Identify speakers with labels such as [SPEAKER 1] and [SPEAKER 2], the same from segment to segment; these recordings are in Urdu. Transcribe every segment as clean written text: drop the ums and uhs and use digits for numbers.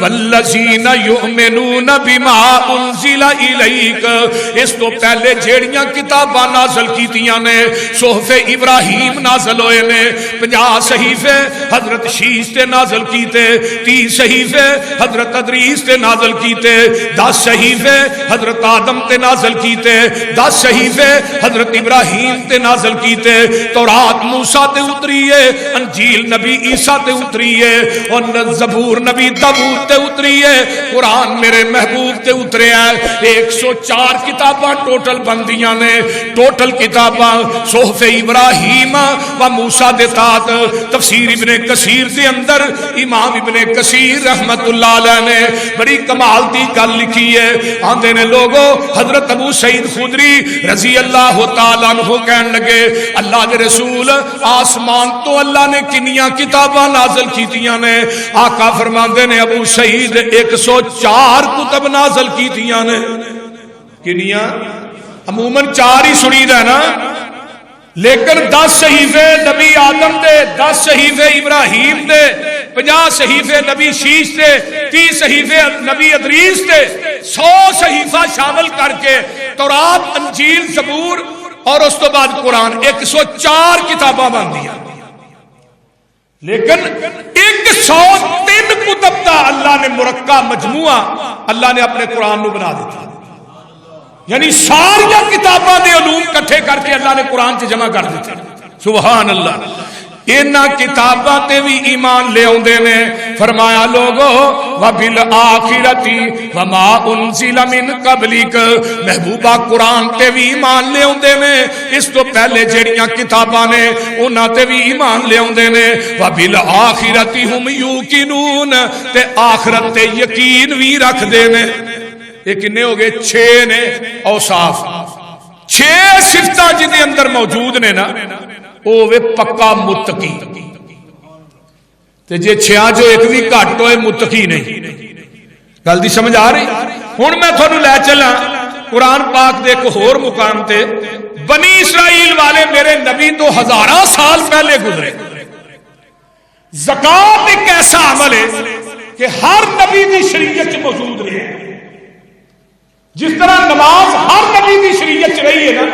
[SPEAKER 1] والذین یؤمنون بما انزل الیک، اس تو پہلے جیڑیاں کتاباں نازل کیتیاں نے، صحف ابراہیم نازل ہوئے نے، 50 صحیفے حضرت شیش تے نازل کیتے، 30 صحیفے حضرت ادریس تے نازل کیتے، 10 صحیفے حضرت آدم تے نازل کیتے، 10 صحیفے حضرت ابراہیم تے نازل کیتے، تورات موسیٰ تے اتری ہے، انجیل نبی عیسیٰ تے اتری ہے، اور زبور نبی داؤد تے اتری ہے، قرآن میرے محبوب تے اترے ہیں۔ 104 کتاباں ٹوٹل بندیاں نے، ٹوٹل کتاباں صحف ابراہیم و موسیٰ دے تحت۔ تفسیر ابن کثیر دے اندر امام ابن کثیر رحمت اللہ علیہ نے بڑی کمال دی گل لکھی ہے، آندے نے لوگوں حضرت ابو سعید خدری رضی اللہ تعالیٰ عنہ کہن لگے اللہ دے رسول آسمان تو اللہ نے کنیاں کتاباں نازل کیتیاں نے؟ آقا فرماندے نے ابو سعید 104 کتب نازل کیتیاں نے۔ کنیاں عموماً 4 ہی سنی دا نا، لیکن 10 صحیفے نبی آدم دے، 10 صحیفے ابراہیم دے، 50 صحیفے نبی شیش دے، 30 صحیفے نبی ادریس دے، 100 صحیفہ شامل کر کے تورات انجیل زبور اور اس تو بعد قرآن 104 کتاباں بن دیا۔ لیکن 103 کتب دا اللہ نے مرکب مجموعہ اللہ نے اپنے قرآن نو بنا دیتا، یعنی ساریا کتاباں دے علوم کٹھے کر کے اللہ نے قرآن سے جمع کر دیتے۔ سبحان اللہ، اینا کتاباں تے بھی ایمان لے اوندے نے۔ فرمایا لوگو وَبِالْآخِرَةِ وَمَا أُنزِلَ مِن قَبْلِكَ، محبوبہ قرآن تے بھی ایمان لے اوندے نے، اس تو پہلے جڑیاں کتاباں نے انہاں تے بھی ایمان لے اوندے نے۔ وَبِالْآخِرَةِ هُمْ يُوقِنُونَ، تے آخرت تے یقین بھی رکھ دے نے۔ یہ کنے ہو گئے؟ 6 نے اوصاف، 6 صفتاں جن دے اندر موجود نے نا، وہ پکا متقی۔ تے جے 6 جو ایک بھی گھٹ ہوئے متقی نہیں۔ گل دی سمجھ آ رہی؟ ہن میں تھانوں لے چلاں قرآن پاک دے ایک ہور مقام تے، بنی اسرائیل والے میرے نبی تو 1000 سال پہلے گزرے۔ زکات ایک ایسا عمل ہے کہ ہر نبی دی شریعت موجود رہی ہے، جس طرح نماز ہر نبی دی شریعت رہی ہے نا۔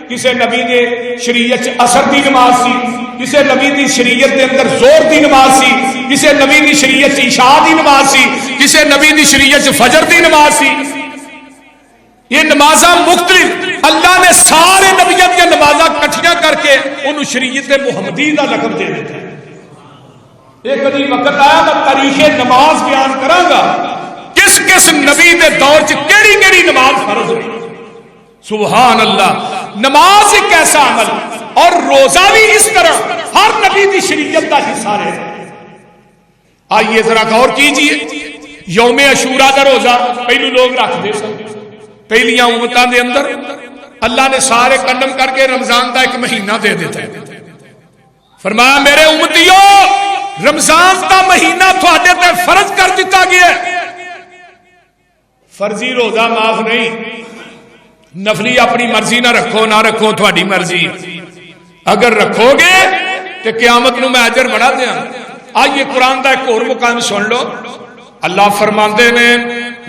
[SPEAKER 1] کسی نبی نے شریعت اثر دی نماز سی، کسی نبی دی شریعت دے اندر زور دی نماز سی، کسی نبی دی شریعت عشاء دی نماز سی، کسی نبی دی شریعت فجر دی نماز سی۔ یہ نمازاں مختلف، اللہ نے سارے نبیوں کی نمازاں کٹھیاں کر کے انہوں شریعت محمدی کا لقب دے دیتا ہے۔ ایک کدی وقت آیا میں تاریخ نماز بیان کراں گا، کس کس نبی دے دور چ کیڑی کیڑی نماز فرض ہوئی۔ سبحان اللہ، نماز ایک ایسا عمل، اور روزہ بھی اس طرح ہر نبی دی شریعت کا حصہ رہے۔ آئیے ذرا غور کیجئے، یوم عاشورہ دا روزہ پہلو لوگ رکھ دے سن، پہلیاں امتاں دے اندر اللہ نے سارے قدم کر کے رمضان دا ایک مہینہ دے دیتا ہے۔ فرمایا میرے امتیو، رمضان دا مہینہ تھوڑے تے فرض کر دیتا گیا ہے۔ فرضی روزہ معاف نہیں، نفلی اپنی مرضی نہ رکھو، نہ رکھو تھوڑی مرضی، اگر رکھو گے تو قیامت نو میں اجر بڑھا دیا۔ آئیے قرآن دا ایک اور مقام سن لو، اللہ فرماندے نے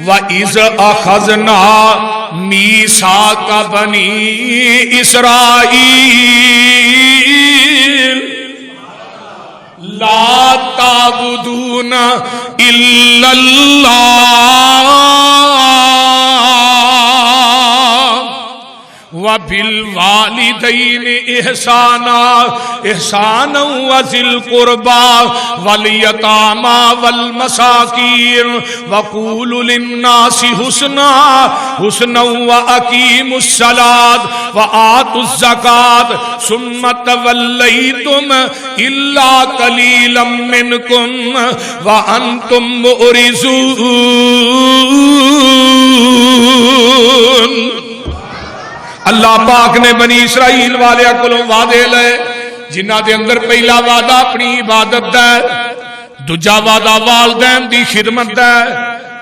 [SPEAKER 1] وَإِذْ أَخَذْنَا مِيثَاقَ بَنِي إِسْرَائِيلَ لَا تَعْبُدُونَ إِلَّا اللَّهَ وَبِالْوَالِدَيْنِ إِحْسَانًا وَذِي الْقُرْبَى وَالْيَتَامَى وَالْمَسَاكِينِ وَقُولُوا لِلنَّاسِ حُسْنًا وَأَقِيمُوا الصَّلَاةَ وَآتُوا الزَّكَاةَ ثُمَّ تَوَلَّيْتُمْ إِلَّا قَلِيلًا مِّنكُمْ وَأَنْتُمْ مُعْرِضُونَ۔ اللہ پاک نے بنی اسرائیل والے کولوں وعدے لے، جنہ دے اندر پہلا وعدہ اپنی عبادت دا ہے، دوجا وعدہ والدین دی خدمت دا ہے،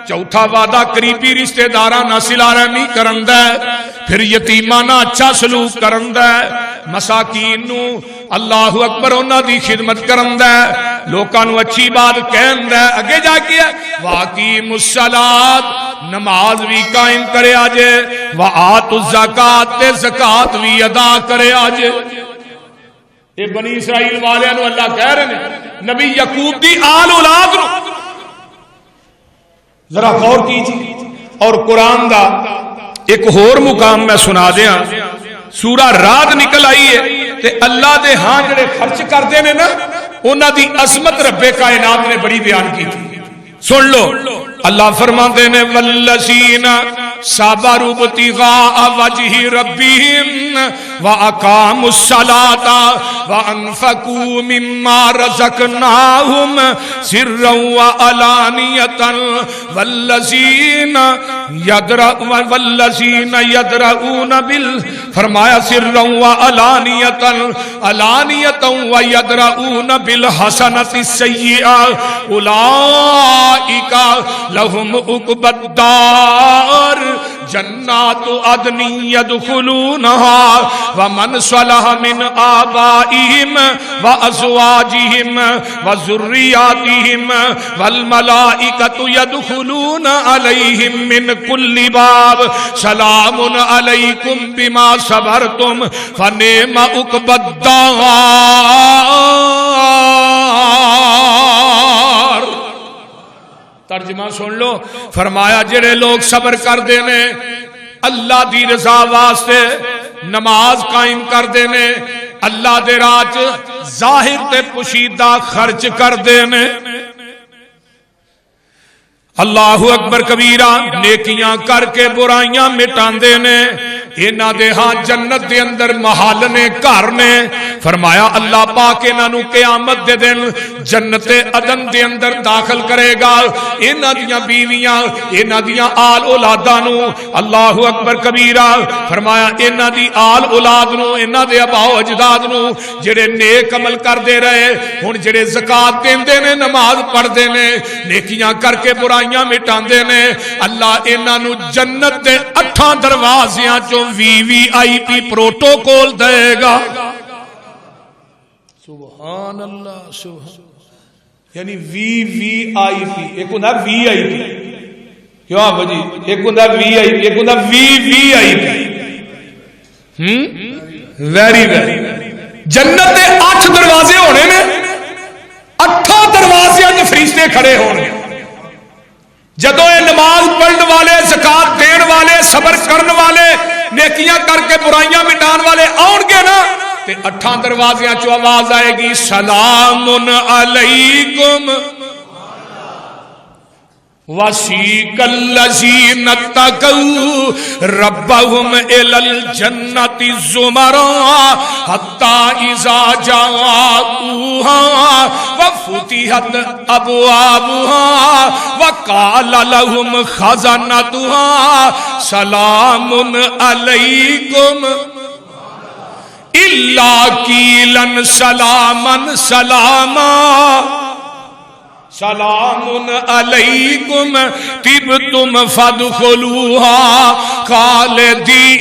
[SPEAKER 1] چوتھا وعدہ قریبی رشتہ داراں نال صلہ رحمی کرن دا ہے، پھر یتیماں نال اچھا سلوک کرن دا ہے، مساکین نو اللہ اکبر انہاں دی خدمت کرندا ہے لوکاں نو اچھی بات کہندا ہے اگے جا کے واقیم الصلاۃ نماز بھی قائم کرے آجے وآت الزکات تے زکات بھی ادا کرے آجے یہ بنی اسرائیل والے نو اللہ کہہ رہے ہیں نبی یعقوب دی آل اولاد نو ذرا غور کیجیے اور قرآن دا ایک اور مقام میں سنا دیا سورہ رات نکل آئی ہے تے اللہ دے ہاں جڑے خرچ کردے نے نا انہاں دی عظمت رب کائنات نے بڑی بیان کی تھی سن لو اللہ فرماتے نے والذین صبروا ابتغاء وجہ ربہم واقاموا الصلاۃ وانفقوا مما رزقناہم سرا وعلانیۃ والذین یدرؤون فرمایا سرا وعلانیۃ علانیۃ ویدرؤون بالحسنۃ السیئۃ اولئک لهم عقبی الدار جنات عدن يدخلونها ومن صلح من آبائهم وأزواجهم وذرياتهم والملائكة يدخلون عليهم من كل باب سلام عليكم بما صبرتم فنعم عقبى الدار ترجمہ سن لو فرمایا جڑے لوگ صبر کر دینے اللہ دی رضا واسطے نماز قائم کر دینے اللہ دے راہ ظاہر تے پوشیدہ خرچ کر دینے اللہ اکبر کبیرہ نیکیاں کر کے برائیاں مٹان دینے انہاں دے ہاں جنت دے اندر محل نے گھر نے فرمایا اللہ پاک انہاں نو قیامت دے دن جنت عدن دے اندر داخل کرے گا انہاں دیاں بیویاں انہاں دیاں آل اولاداں نو اللہ اکبر کبیرہ فرمایا انہاں دی آل اولاد نو انہاں دے آبا و اجداد نو جڑے نیک عمل کر دے رہے ہن جڑے زکات دیندے نے نماز پڑھ دے نے نیکیاں کر کے برائیاں مٹان دے نے اللہ انہاں نو جنت دے 8 دروازیاں چوں VVIP پروٹوکول دے گا سبحان اللہ سبحان یعنی VVIP ایک ہوتا VIP کیوں آپ جی ایک ہوتا VIP ایک ہوتا VVIP ویری ویری جنت دے 8 دروازے ہونے میں 8 دروازے کے فرشتے کھڑے ہونے جدو یہ نماز پڑھن والے زکات دین والے صبر کرن والے نیکیاں کر کے برائیاں مٹان والے آؤں گے نا تے 8 دروازیاں چو آواز آئے گی سلام علیکم وسیق الذین اتقوا ربهم الی الجنۃ زمرا حتی اذا جاءوها وفتحت ابوابها وقال لهم خزنتها سلام علیکم الا قیلا سلاما سلاما سلام علیکم طبتم فادخلوها خالدین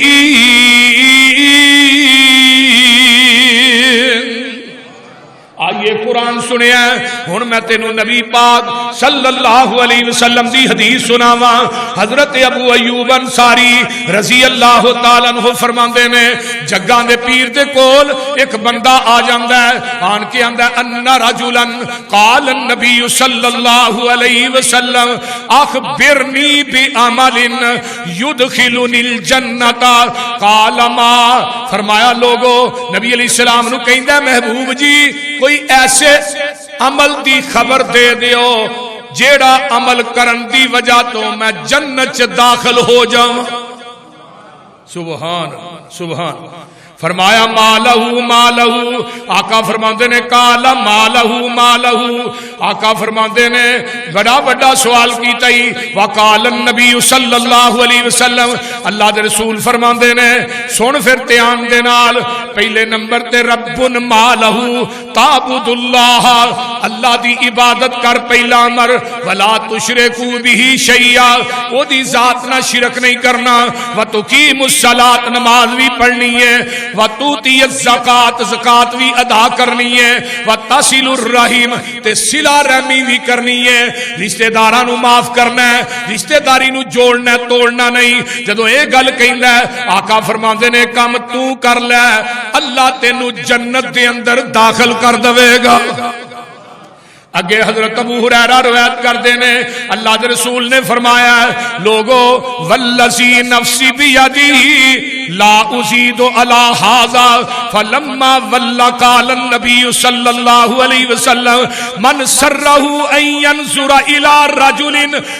[SPEAKER 1] آئیے قرآن سنیا ہن میں تینوں نبی پاک صلی اللہ علیہ وسلم دی حدیث سناواں حضرت ابو ایوب انصاری رضی اللہ تعالیٰ عنہ فرماندے نے جگاں دے پیر دے کول ایک بندہ آ جاندا ہے آن کے آندا ہے ان رجلا قال النبی صلی اللہ علیہ وسلم اخبرنی بعمل يدخلني الجنۃ قال ما فرمایا لوگو نبی علیہ السلام نو کہندا محبوب جی کوئی ایسے عمل دی خبر دے دیو جیڑا عمل کرن دی وجہ تو میں جنت داخل ہو جاؤں سبحان سبحان فرمایا مالہو مالہو آقا فرماندے نے کالا مالہو مالہو آقا فرماندے نے بڑا بڑا سوال کی تئی وقال النبی صلی اللہ علیہ وسلم اللہ دے رسول فرماندے نے سن پھر تیان دے نال پہلے نمبر تے رب مالہو تعبد اللہ اللہ دی عبادت کر پہلا امر ولا تشرکو بھی شیئا وہ دی ذات نہ شرک نہیں کرنا وتقیم الصلاۃ نماز بھی پڑھنی ہے وَتُؤْتِيَ الزَّكَاةَ زکات بھی ادا کرنی ہے وَتَصِلُ الرَّحِيمَ تے صلہ رحمی بھی کرنی ہے رشتہ داراں نو معاف کرنا ہے رشتہ داری نو جوڑنا ہے توڑنا نہیں جدوں اے گل کہندا ہے آقا فرماندے نے کم تو کر لے اللہ تینو جنت دے اندر داخل کر دے گا اگے حضرت ابو ہریرہ روایت کرتے ہیں اللہ کے رسول نے فرمایا لوگو والذی نفسی بیدہ لا ازید علی ھذا فلما ول قال النبی صلی اللہ علیہ وسلم من سرہ ان ينظر الی رجل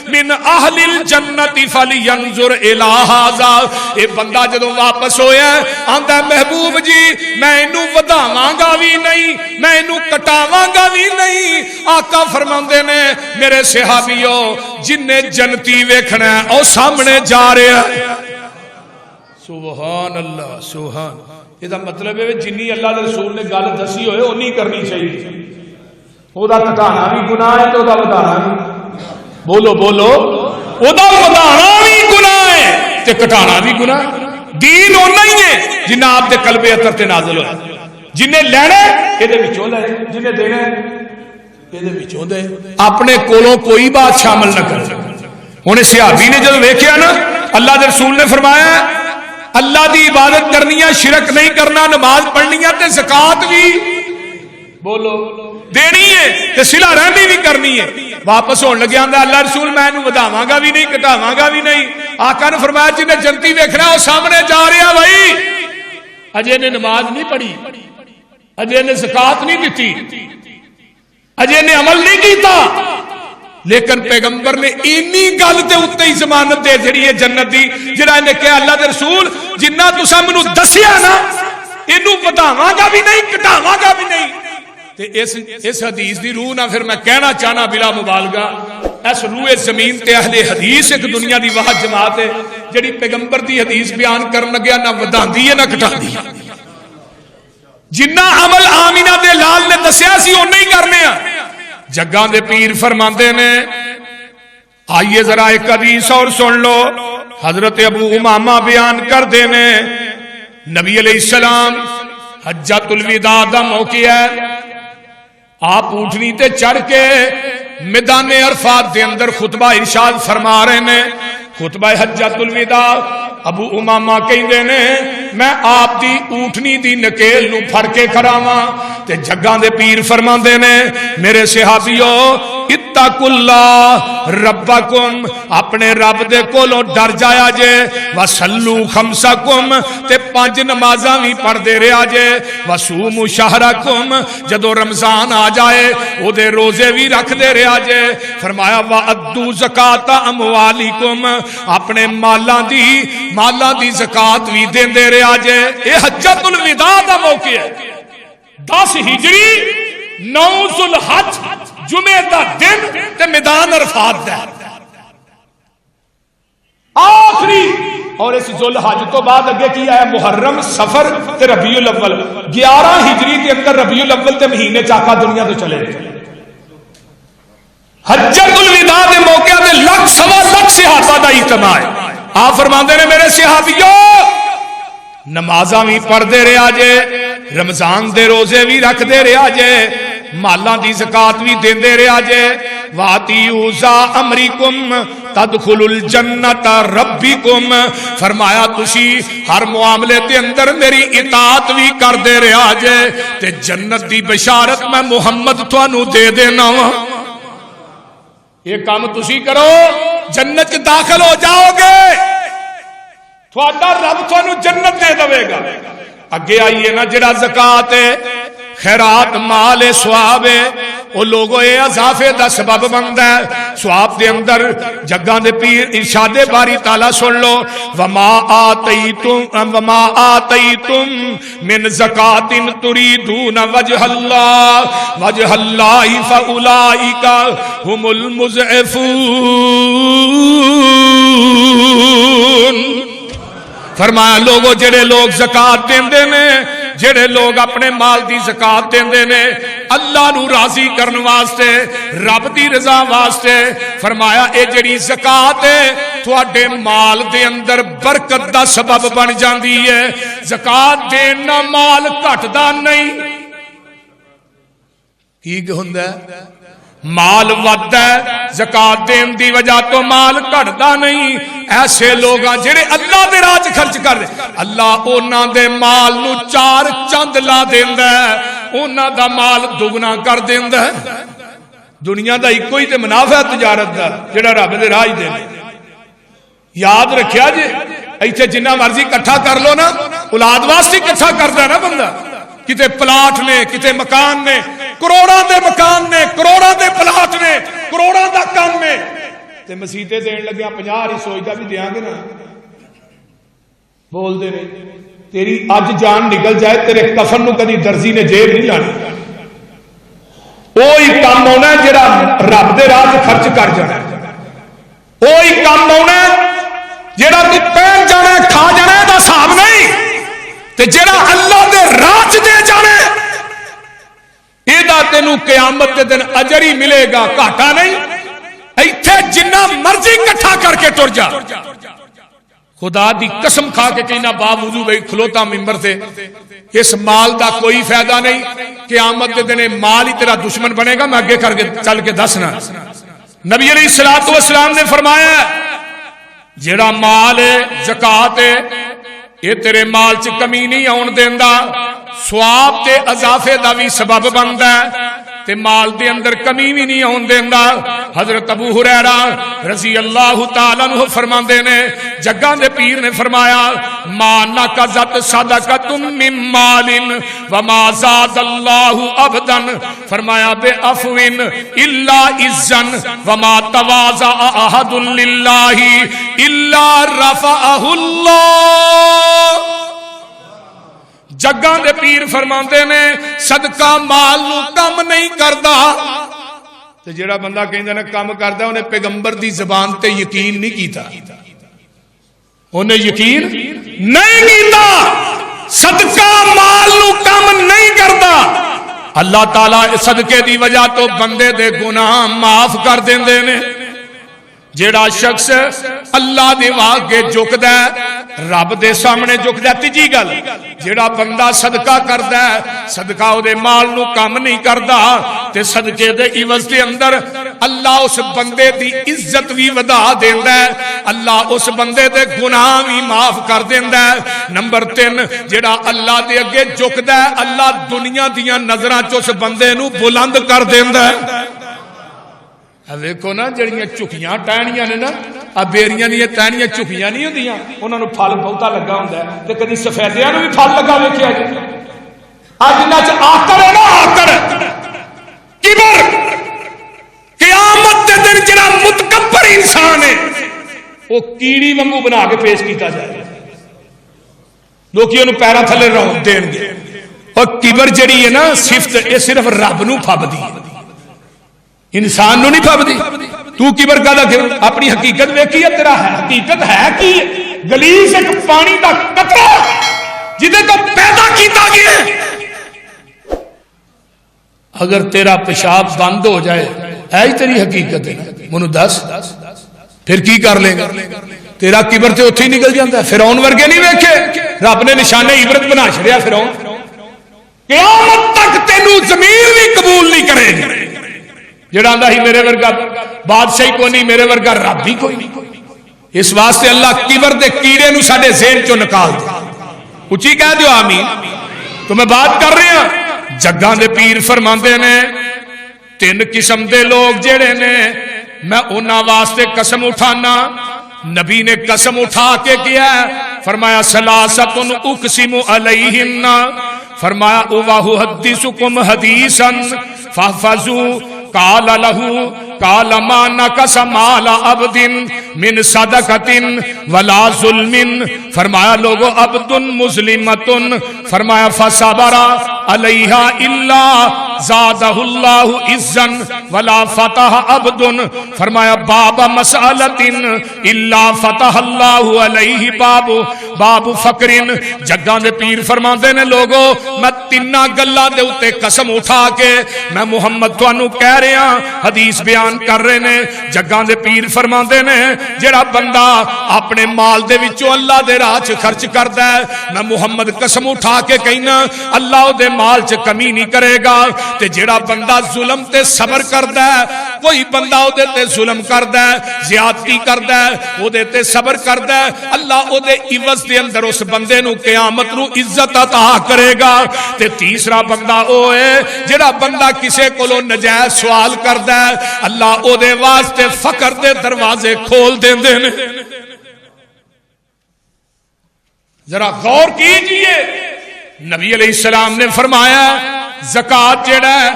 [SPEAKER 1] من اہل الجنت فلینظر الی ھذا اے بندہ جدوں واپس ہویا آندا محبوب جی میں اینو وداواں گا بھی نہیں میں اینو کٹاواں گا بھی نہیں آقا فرماندے نے میرے صحابیو جن نے جنتی ویکھنا ہے او سامنے جا رہا ہے سبحان اللہ سبحان یہ دا مطلب ہے جنی اللہ دے رسول نے گل دسی ہوئے اونی کرنی چاہیے او دا کٹانا بھی گناہ ہے تو دا ودانا بھی بولو بولو او دا ودانا بھی گناہ ہے تے کٹانا بھی گناہ دین اونا ہی ہے جنہ آپ دے قلب اطہر تے نازل ہوئے جنہیں لینا ہے یہ دے وچوں لے جنہیں دینا ہے اپنے کولوں کوئی بات شامل نہ کر انہیں صحابی نے جب ویکھیا نا اللہ دے رسول نے فرمایا اللہ دی عبادت کرنی ہے شرک نہیں کرنا نماز پڑھنی ہے تے زکات بھی بولو دینی ہے تے صلہ رحمی بھی کرنی ہے واپس ہون لگیا آندا اللہ رسول میں اینو وداواں گا بھی نہیں کٹاواں گا بھی نہیں آقا نے فرمایا جنہیں جنتی ویکھنا او سامنے جا رہا بھائی اجے نے نماز نہیں پڑھی اجے نے زکات نہیں دتی اجے نے عمل نہیں کیتا لیکن پیغمبر نے اینی گل تے اُتے ہی ضمانت دے چھڑی ہے جنت دی جڑا نے کہا اللہ دے رسول جنہ تساں مینوں دسیا نا اینو وداواں گا بھی نہیں کٹاواں گا بھی نہیں تے اس حدیث دی روح نہ پھر میں کہنا چاہنا بلا مبالغہ اس روح زمین تے اہل حدیث ایک دنیا دی واحد جماعت ہے جڑی پیغمبر دی حدیث بیان کرن لگیا نہ وداندی ہے نہ کٹاندی ہے جنہ عمل آمینہ دے لال نے دسیا سی وہ نہیں کرنے جگاں دے پیر فرماندے نے آئیے ذرا ایک حدیث اور سن لو حضرت ابو امامہ بیان کر دینے نبی علیہ السلام حجۃ الوداع دا موقع ہے آپ اونٹنی تے چڑھ کے میدان عرفات دے اندر خطبہ ارشاد فرما رہے نے خطبہ حجۃ الوداع ابو امامہ کہندے نے میں آپ دی اونٹنی دی نکیل نو پھڑ کے کھڑاواں تے جگاں دے پیر فرماندے نے میرے صحابیو اتقوا اللہ ربکم اپنے رب دے کولوں ڈر جایا جے وصلو خمسکم تے 5 نمازاں بھی پڑھدے رہیا جے وصوموا شہرکم جدوں رمضان آ جائے او دے روزے بھی رکھ دے رہیا جے فرمایا وادو زکات اموالکم اپنے مالاں دی زکات بھی دیندے رہیا جے اے حجۃ الوداع دا موقع ہے 10 ہجری 9 ذوالحج جمعہ دا دن تے میدان عرفات دا آخری اور اس ذوالحج تو بعد اگے کی آیا محرم سفر تے ربیع الاول 11 ہجری کے اندر ربیع الاول تے مہینے چاکا دنیا تو چلے حجۃ الوداع دے موقع تے لاکھ سوا لاکھ صحابہ دا اجتماع ہے آپ فرماندے نے میرے صحابیوں نمازاں بھی پڑھدے رہیا جے رمضان دے روزے بھی رکھ دے رہیا جے مالاں دی زکات بھی دیندے رہیا جے واتیو ذا امرکم تدخل الجنت ربکم فرمایا تسی ہر معاملے تے اندر میری اطاعت بھی کر دے رہیا جے تے جنت دی بشارت میں محمد تانوں دے دینا وا یہ کام تسی کرو جنت داخل ہو جاؤ گے تھوڑا رب تھانوں جنت دے دے گا اگے آئیے نا جڑا زکات ہے خیرات مال ثواب ہے وہ لوگوں اے اضافے دا سبب بندا ہے ثواب دے اندر جگاں دے پیر ارشاد باری تعالی سن لو وما آتیتم من زکات تریدون وجه اللہ فاولئک هم المضعفون فرمایا لوگوں جڑے لوگ زکات دیندے نے جڑے لوگ اپنے مال دی زکات دیندے نے اللہ نو راضی کرن واسطے رب دی رضا واسطے فرمایا اے جڑی زکات ہے تواڈے مال دے اندر برکت دا سبب بن جاندی ہے زکات دین نال مال گھٹدا نہیں کی ہوندا ہے مال ودا ہے زکات دین دی وجہ تو مال گھٹدا نہیں ایسے لوگ جڑے اللہ دے راہ خرچ کر دے اللہ انہاں دے مال نو چار چند لا دیندا ہے انہاں دا مال دگنا کر دیندا ہے دنیا دا ایک ہی تے منافع ہے تجارت دا جڑا رب دے راہ دے یاد رکھیا جی ایتھے جنہ مرضی اکٹھا کر لو نا اولاد واسطے اکٹھا کردا نا بندہ کتے پلاٹ نے کتے مکان نے کروڑاں دے مکان نے کروڑاں دے پلاٹ نے کروڑاں دا کام نے تے مسیتے دین لگیا 50 ہی سوچدا بھی دیاں گے نا بول دے نہیں تیری اج جان نکل جائے تیرے کفن نو کدی درزی نے جیب نہیں لانی وہی کام ہونا ہے جڑا رب دے راہ خرچ کر جانا وہی کام ہونا ہے جڑا تو پہن جانا کھا جانا دا حساب نہیں تے جڑا اللہ دے راہ دے جانا یہ تینوں قیامت کے دن اجر ہی ملے گا گھاٹا نہیں ایتھے جنہ مرضی کٹھا کر کے ٹر جا خدا دی قسم کھا کے کہنا باوضو بھائی کھلوتا ممبر سے اس مال دا کوئی فائدہ نہیں قیامت کے دن مال ہی تیرا دشمن بنے گا میں آگے کر کے چل کے دسنا نبی علیہ الصلوۃ والسلام نے فرمایا جڑا مال ہے زکات ہے یہ تیرے مال چ کمی نہیں آن دیندا ثواب تے اضافے دا بھی سبب بندا ہے تے مال دے اندر کمی بھی نہیں آن دیندا حضرت ابو ہریرہ رضی اللہ تعالی عنہ فرماندے نے جگاں دے پیر نے فرمایا ما نقضت صدقۃ من مال وما زاد اللہ عبدا فرمایا بے عفو الا عزا وما تواضع احد للہ الا رفعہ اللہ جگاں دے پیر فرماندے نے صدقہ مال نو کم نہیں کردا تے جڑا بندہ کہندا نے کم کردا انہیں پیغمبر دی زبان تے یقین نہیں کیتا انہیں یقین نہیں کیتا صدقہ مال نو کم نہیں کردا اللہ تعالی صدقے دی وجہ تو بندے دے گناہ معاف کر دیندے نے جیڑا شخص اللہ دے واگے جھکدا ہے رب دے سامنے جھکدا ہے تیجی گل جیڑا بندہ صدقہ کردا ہے صدقہ او دے مال نو کم نہیں کردا تے صدقے دے عوض دے اندر اللہ اس بندے دی عزت بھی ودا دیندا ہے اللہ اس بندے دے گناہ بھی معاف کر دیندا ہے نمبر 3 جیڑا اللہ دے اگے جھکدا ہے اللہ دنیا دیاں نظراں چ اس بندے نو بلند کر دیندا ہے دیکھو نا جڑیاں چکیاں ٹہنیاں نے نا بیریاں دی ٹہنیاں چکیاں نہیں ہوندیاں انہاں نو پھل بہتا لگا ہوندا ہے تے کدی سفیدیاں نو بھی پھل لگا ویکھیا جی اج نہ چ آکڑ ہے نا آکڑ کبر قیامت دے دن جڑا متکبر انسان ہے وہ کیڑی وانگو بنا کے پیش کیتا جائے لوکی اونوں پیراں تھلے رون دین گے اور کبر جڑی ہے نا صفت اے صرف رب نو پھبدی ہے انسان نو نہیں پھبدی تو کبر کدا کر اپنی حقیقت ویکھی ہے تیرا ہے حقیقت ہے کی گلیس ایک پانی دا قطرہ جدے تو پیدا کیتا گیا ہے اگر تیرا پیشاب بند ہو جائے ہے ہی تیری حقیقت ہے منو دس پھر کی کر لے گا تیرا کبر تے اوتھے ہی نکل جاندا ہے فرعون ورگے نہیں ویکھے رب نے نشانے عبرت بنا چھڑیا فرعون قیامت تک تینو ضمیر بھی قبول نہیں کرے گا جڑا آندا ہی میرے ورگا بادشاہی کوئی نہیں میرے ورگا رب بھی کوئی نہیں اس واسطے اللہ کبر دے کیڑے نو ساڈے ذہن چوں نکال دے اچھی کہہ دیو آمین تو میں بات کر رہا ہوں جگاں دے پیر فرماندے نے 3 قسم دے لوگ جڑے نے میں انہاں واسطے قسم اٹھانا نبی نے قسم اٹھا کے کیا فرمایا ثلاثۃ اقسم علیہن فرمایا وَأُحَدِّثُكُمْ حَدِيثًا فَاحْفَظُوا قال له قال ما نقص مال عبد من صدقة ولا ظلم فرمایا لوگو عبد مسلمۃ فرمایا فصبر علیہا الا زادہ اللہ عزا ولا فتح عبد فرمایا باب مسالۃ الا فتح اللہ علیہ باب فقر جگاں دے پیر فرماندے نے لوگو میں تیناں گلاں دے اوتے قسم اٹھا کے میں محمد تانوں کہہ رہا حدیث بیان کر رہے نے جگاں دے پیر فرماندے نے جڑا بندہ اپنے مال دے وچوں اللہ دے راہ چ خرچ کردا ہے میں محمد قسم اٹھا کے کہنا اللہ او دے مال چ کمی نہیں کرے گا تے جڑا بندہ ظلم تے صبر کردا ہے کوئی بندہ او دے تے ظلم کردا ہے زیادتی کردا ہے او دے تے صبر کردا ہے اللہ او دے عوض دے اندر اس بندے نو قیامت نو عزت عطا کرے گا تے تیسرا بندہ او ہے جڑا بندہ کسے کولو نجائز سوال کردا ہے اللہ او دے واسطے فقر دے دروازے کھول دیندے نے ذرا غور کیجئے نبی علیہ السلام نے فرمایا زکات جڑا ہے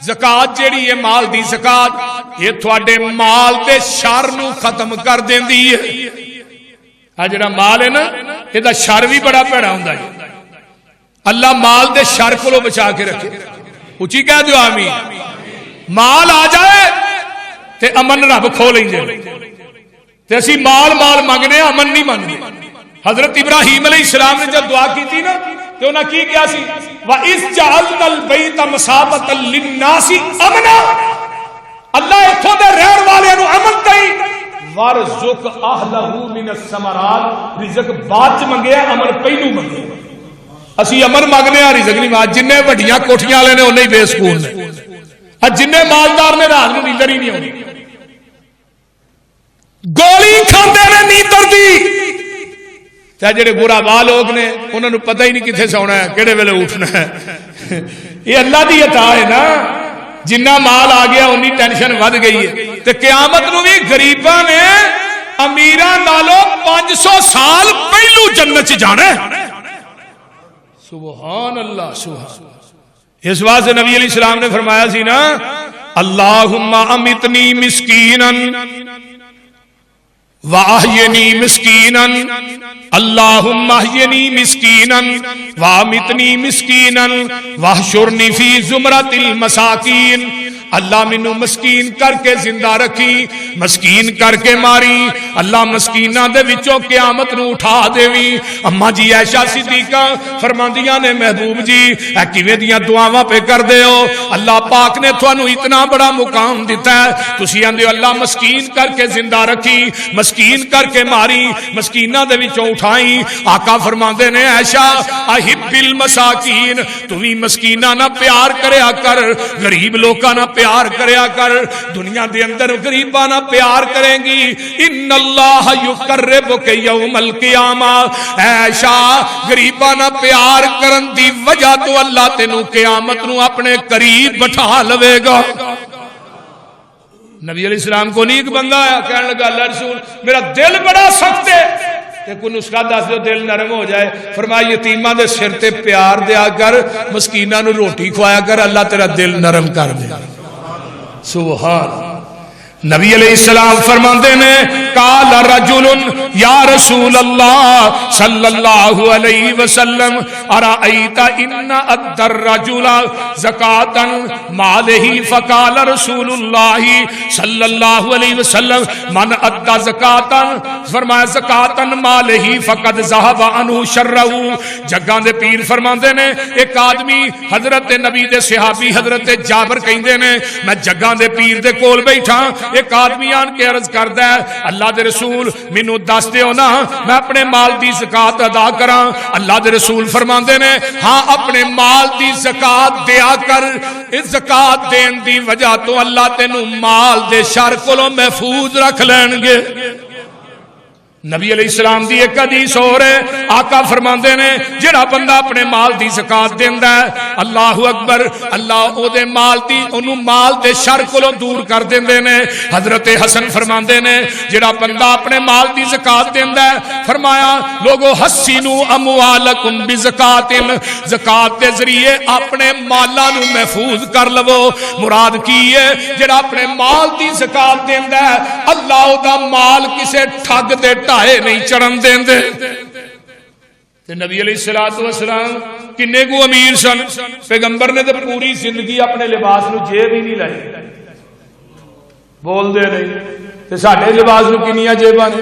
[SPEAKER 1] زکات جیڑی ہے مال دی زکات یہ تھوڑے مال دے شر نو ختم کر دیندی ہے جڑا مال ہے نا یہ دا شر بھی بڑا پیڑا ہوندا ہے اللہ مال دے شر کو بچا کے رکھے اچھی کہہ دیو آمین مال آ جائے تے امن رب کھو لیں جائے تے اسی مال مانگنے امن نہیں مانگنے حضرت ابراہیم علیہ السلام نے جب دعا کی تھی نا تو انہاں کی کیا سی وَإِذْ جَعَلْنَا الْبَيْتَ مَثَابَةً لِلنَّاسِ أَمْنًا اللہ اتھوں دے رہن والے نو امن دئی وَارْزُقْ أَهْلَهُ مِنَ الثَّمَرَاتِ رزق بعد چ منگیا امن پہلو منگیا اسی امن مانگنے آ رزق نہیں مانگ جننے وڈیاں کوٹھیاں والے نے انہیں بے سکون نے جننے مالدار نے رات نو نیندر ہی نہیں آئی گولی کھاندے نے نیندر دی تے جڑے برا با لوگ نے انہوں نے پتہ ہی نہیں کتنے سونا ہے کہڑے ویلے اٹھنا ہے یہ اللہ دی عطا ہے نا جنہ مال آ گیا انی ٹینشن ود گئی ہے تے قیامت نو بھی غریباں نے امیراں نالوں 500 سال پہلو جنت چ جانا ہے سبحان اللہ سبحان اس واسطے نبی علیہ السلام نے فرمایا سی نا اللہم امیتنی مسکینا واحینی مسکینا اللہم احینی مسکینا وامتنی مسکینا واحشرنی فی زمرۃ المساکین اللہ منو مسکین کر کے زندہ رکھی مسکین کر کے ماری اللہ مسکینہ دے وچوں قیامت نو اٹھا دیوی اما جی عائشہ صدیقہ فرماندیاں نے محبوب جی اے کیویں دیاں دعاواں پہ کر دے ہو اللہ پاک نے تھانو اتنا بڑا مقام دیتا ہے تسی آندے ہو اللہ مسکین کر کے زندہ رکھی مسکین کر کے ماری مسکینہ دے وچوں اٹھائی آقا فرماندے نے عائشہ احب المساکین تو بھی مسکینہ نہ پیار کریا کر غریب لوکاں نہ پیار کریا کر دنیا دے اندر غریبانہ پیار کریں گی ان اللہ یقربک یوم القیامہ عائشہ غریبانہ پیار کرن دی وجہ تو اللہ تینوں قیامت نو اپنے قریب بٹھا لوے گا نبی علیہ السلام کو نہیں ایک بندہ آیا کہنے لگا اللہ رسول میرا دل بڑا سخت ہے کہ کوئی نسخہ دس دو دل نرم ہو جائے فرمایا یتیماں دے سر تے پیار دیا کر مسکیناں نو روٹی کھوایا کر اللہ تیرا دل نرم کر دے سبحان نبی علیہ السلام فرماندے نے قال رجل یا رسول اللہ صلی اللہ علیہ وسلم ارائیت ان ادى الرجل زکاة مالہ فقال رسول اللہ صلی اللہ علیہ وسلم من ادى زکاة فرمایا زکاة مالہ فقد ذهب عنہ شرہ جگاں دے پیر فرماندے نے ایک آدمی حضرت نبی دے صحابی حضرت جابر کہندے نے میں جگاں دے پیر دے کول بیٹھا ایک آدمی آن کے عرض کردا ہے اللہ دے رسول مینوں دس دیو نا میں اپنے مال دی زکات ادا کراں اللہ دے رسول فرماندے نے ہاں اپنے مال دی زکات دیا کر اس زکات دین دی وجہ تو اللہ تینوں مال دے شر کولوں محفوظ رکھ لین گے نبی علیہ السلام دی ایک حدیث اور ہے آقا فرماندے نے جڑا بندہ اپنے مال دی زکات دیندا ہے اللہ اکبر اللہ او دے مال دی اونوں مال دے شر کولوں دور کر دیندے نے حضرت حسن فرماندے نے جڑا بندہ اپنے مال دی زکات دیندا ہے فرمایا لوگو حسنوا اموالکم بزکات زکات دے ذریعے اپنے مالاں نو محفوظ کر لو مراد کی ہے جڑا اپنے مال دی زکات دیندا ہے اللہ او دا مال کسے ٹھگ تے ٹائے نہیں چڑھن دیں دے نبی علیہ السلام کنے کو امیر سن پیغمبر نے تو پوری زندگی اپنے لباس نو جیب ہی نہیں لائی بول دے نہیں تے ساڈے لباس نو کنیاں جیباں نے